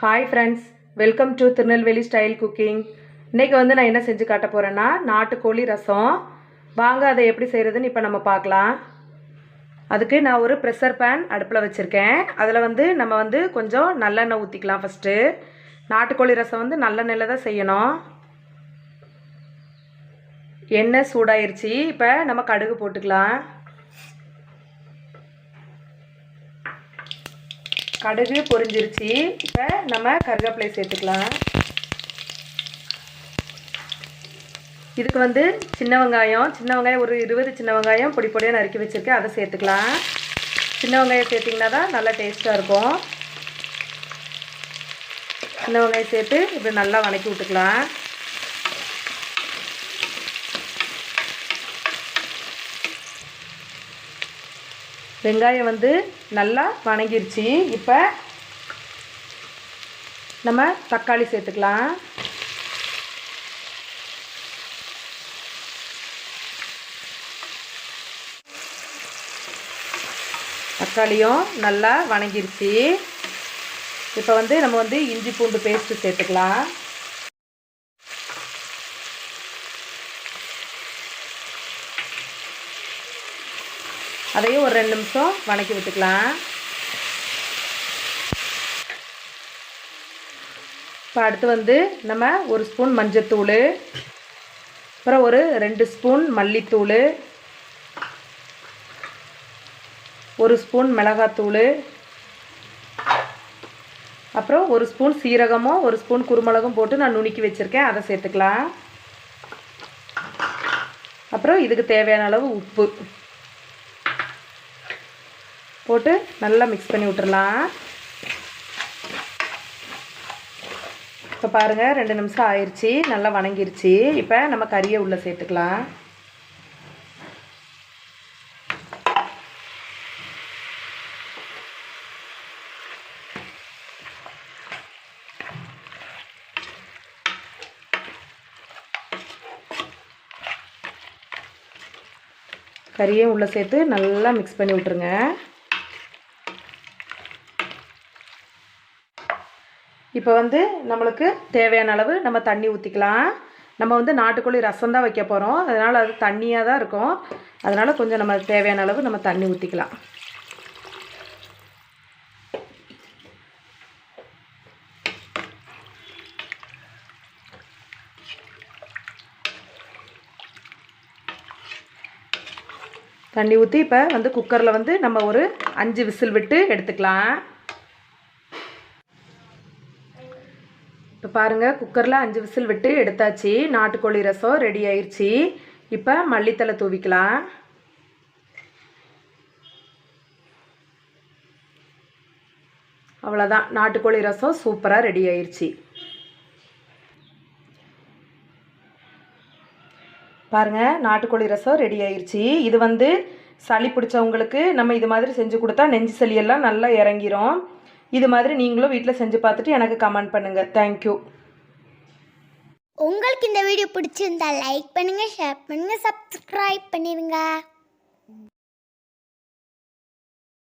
Hi friends, welcome to Tirunelveli style cooking. இன்றைக்கி நான் என்ன செஞ்சு காட்ட போகிறேன்னா நாட்டுக்கோழி ரசம். வாங்க அதை எப்படி செய்கிறதுன்னு இப்போ நம்ம பார்க்கலாம். அதுக்கு நான் ஒரு ப்ரெஷர் பேன் அடுப்பில் வச்சுருக்கேன். அதில் நம்ம கொஞ்சம் நல்லெண்ணெய் ஊற்றிக்கலாம். ஃபஸ்ட்டு நாட்டுக்கோழி ரசம் நல்லெண்ணெயில் தான் செய்யணும். எண்ணெய் சூடாயிருச்சு. இப்போ நம்ம கடுகு போட்டுக்கலாம். கடுகு பொரிஞ்சிருச்சு. இப்போ நம்ம கருவேப்பிலை சேர்த்துக்கலாம். இதுக்கு சின்ன வெங்காயம் ஒரு 20 சின்ன வெங்காயம் பொடி பொடியாக நறுக்கி வச்சுருக்கேன், அதை சேர்த்துக்கலாம். சின்ன வெங்காயம் சேர்த்திங்கன்னா தான் நல்லா டேஸ்ட்டாக இருக்கும். சின்ன வெங்காயம் சேர்த்து இப்படி நல்லா வதக்கி விட்டுக்கலாம். வெங்காயம் நல்லா வதங்கிருச்சு. இப்போ நம்ம தக்காளி சேர்த்துக்கலாம். தக்காளியும் நல்லா வதங்கிருச்சு. இப்போ நம்ம இஞ்சி பூண்டு பேஸ்ட்டு சேர்த்துக்கலாம். அதையும் ஒரு 2 நிமிஷம் வதக்கி விட்டுக்கலாம். இப்போ அடுத்து நம்ம 1 ஸ்பூன் மஞ்சத்தூள், அப்புறம் ஒரு 2 ஸ்பூன் மல்லித்தூள், 1 ஸ்பூன் மிளகாத்தூள், அப்புறம் 1 ஸ்பூன் சீரகமும் 1 ஸ்பூன் குருமிளகும் போட்டு நான் நுணுக்கி வச்சுருக்கேன், அதை சேர்த்துக்கலாம். அப்புறம் இதுக்கு தேவையான அளவு உப்பு போட்டு நல்லா மிக்ஸ் பண்ணி விட்டுறலாம். இப்போ பாருங்கள், 2 நிமிஷம் ஆயிடுச்சு, நல்லா வதங்கிருச்சு. இப்போ நம்ம கறியை உள்ளே சேர்த்துக்கலாம். கறியை உள்ளே சேர்த்து நல்லா மிக்ஸ் பண்ணி விட்டுருங்க. இப்போ நம்மளுக்கு தேவையான அளவு நம்ம தண்ணி ஊற்றிக்கலாம். நம்ம நாட்டுக்கோழி ரசம் தான் வைக்க போகிறோம், அதனால் அது தண்ணியாக தான் இருக்கும். அதனால் கொஞ்சம் நம்ம தேவையான அளவு நம்ம தண்ணி ஊற்றிக்கலாம். தண்ணி ஊற்றி இப்போ குக்கரில் நம்ம ஒரு 5 விசில் விட்டு எடுத்துக்கலாம். இப்போ பாருங்கள், குக்கரில் 5 விசில் விட்டு எடுத்தாச்சு. நாட்டுக்கோழி ரசம் ரெடி ஆயிடுச்சு. இப்போ மல்லித்தலை தூவிக்கலாம். அவ்வளோதான், நாட்டுக்கோழி ரசம் சூப்பராக ரெடி ஆயிடுச்சு. பாருங்கள், நாட்டுக்கோழி ரசம் ரெடி ஆயிடுச்சு. இது சளி பிடிச்சவங்களுக்கு நம்ம இது மாதிரி செஞ்சு கொடுத்தா நெஞ்சு சளியெல்லாம் நல்லா இறங்கிரும். இது மாதிரி நீங்களும் வீட்டில் செஞ்சு பார்த்துட்டு எனக்கு கமெண்ட் பண்ணுங்கள். தேங்க்யூ. உங்களுக்கு இந்த வீடியோ பிடிச்சிருந்தா லைக் பண்ணுங்கள், ஷேர் பண்ணுங்கள், சப்ஸ்கிரைப் பண்ணிடுங்க.